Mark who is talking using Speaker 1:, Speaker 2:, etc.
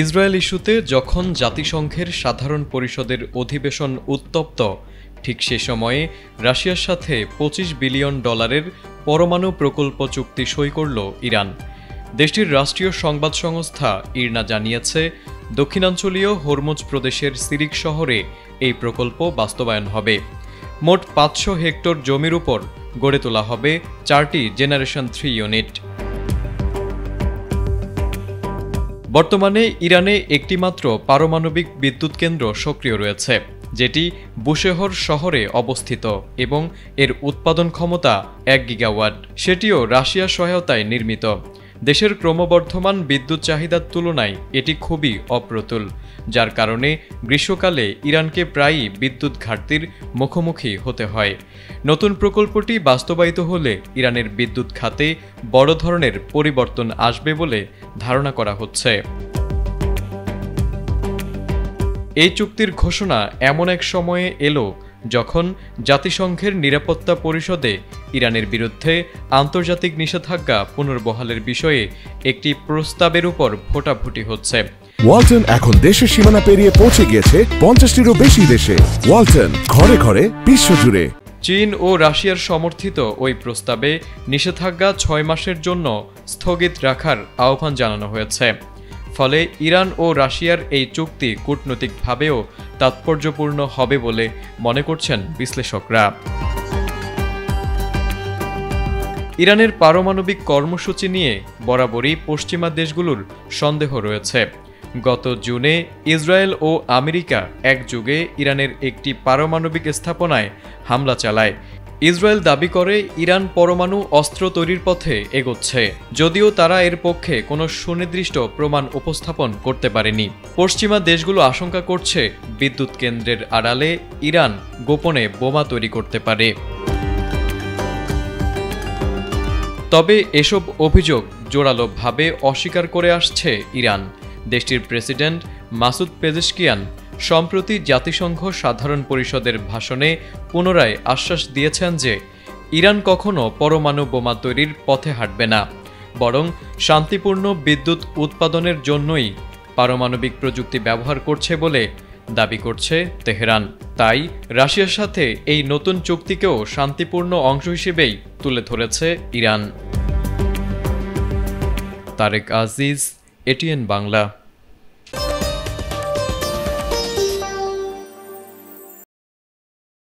Speaker 1: Israel ইস্যুতে যখন জাতিসংঘের সাধারণ পরিষদের অধিবেশন উত্তপ্ত, ঠিক সে সময়ে রাশিয়ার সাথে $25 বিলিয়ন পরমাণু প্রকল্প চুক্তি সই করল ইরান। দেশটির রাষ্ট্রীয় সংবাদ সংস্থা ইরনা জানিয়েছে, দক্ষিণাঞ্চলীয় হরমুজ প্রদেশের সিরিক শহরে এই প্রকল্প বাস্তবায়ন হবে। মোট 500 হেক্টর জমির উপর গড়ে তোলা হবে 4টি জেনারেশন 3 ইউনিট। বর্তমানে ইরানে একটিমাত্র পারমাণবিক বিদ্যুৎ কেন্দ্র সক্রিয় রয়েছে, যেটি বুশেহর শহরে অবস্থিত এবং এর উৎপাদন ক্ষমতা 1 গিগাওয়াট। সেটিও রাশিয়ার সহায়তায় নির্মিত। দেশের ক্রমবর্ধমান বিদ্যুৎ চাহিদার তুলনায় এটি খুবই অপ্রতুল, যার কারণে গ্রীষ্মকালে ইরানকে প্রায়ই বিদ্যুৎ ঘাটতির মুখোমুখি হতে হয়। নতুন প্রকল্পটি বাস্তবায়িত হলে ইরানের বিদ্যুৎ খাতে বড় ধরনের পরিবর্তন আসবে বলে ধারণা করা হচ্ছে। এই চুক্তির ঘোষণা এমন এক সময়ে এলো যখন জাতিসংঘের নিরাপত্তা পরিষদে ইরানের বিরুদ্ধে আন্তর্জাতিক নিষেধাজ্ঞা পুনর্বহালের বিষয়ে একটি প্রস্তাবের উপর ভোটাভুটি হচ্ছে।
Speaker 2: ওয়ালটন এখন দেশের সীমানা পেরিয়ে পৌঁছে গিয়েছে 50টিরও বেশি দেশে। ওয়ালটন, ঘরে ঘরে বিশ্বজুড়ে।
Speaker 1: চীন ও রাশিয়ার সমর্থিত ওই প্রস্তাবে নিষেধাজ্ঞা 6 মাসের জন্য স্থগিত রাখার আহ্বান জানানো হয়েছে। ফলে ইরান ও রাশিয়ার এই চুক্তি কূটনৈতিকভাবেও তাৎপর্যপূর্ণ হবে বলে মনে করছেন বিশ্লেষকরা। ইরানের পারমাণবিক কর্মসূচি নিয়ে বরাবরই পশ্চিমা দেশগুলোর সন্দেহ রয়েছে। গত জুনে ইসরায়েল ও আমেরিকা একযোগে ইরানের একটি পারমাণবিক স্থাপনায় হামলা চালায়। ইসরায়েল দাবি করে ইরান পরমাণু অস্ত্র তৈরির পথে এগোচ্ছে, যদিও তারা এর পক্ষে কোনো সুনির্দিষ্ট প্রমাণ উপস্থাপন করতে পারেনি। পশ্চিমা দেশগুলো আশঙ্কা করছে বিদ্যুৎ কেন্দ্রের আড়ালে ইরান গোপনে বোমা তৈরি করতে পারে। তবে এসব অভিযোগ জোরালোভাবে অস্বীকার করে আসছে ইরান। দেশটির প্রেসিডেন্ট মাসুদ পেজেশকিয়ান সম্প্রতি জাতিসংঘ সাধারণ পরিষদের ভাষণে পুনরায় আশ্বাস দিয়েছেন যে ইরান কখনো পরমাণু বোমা তৈরির পথে হাঁটবে না, বরং শান্তিপূর্ণ বিদ্যুৎ উৎপাদনের জন্যই পারমাণবিক প্রযুক্তি ব্যবহার করছে বলে দাবি করছে তেহরান। তাই রাশিয়ার সাথে এই নতুন চুক্তিকেও শান্তিপূর্ণ অংশ হিসেবেই তুলে ধরেছে ইরান। তারেক আজিজ, এটিএন বাংলা।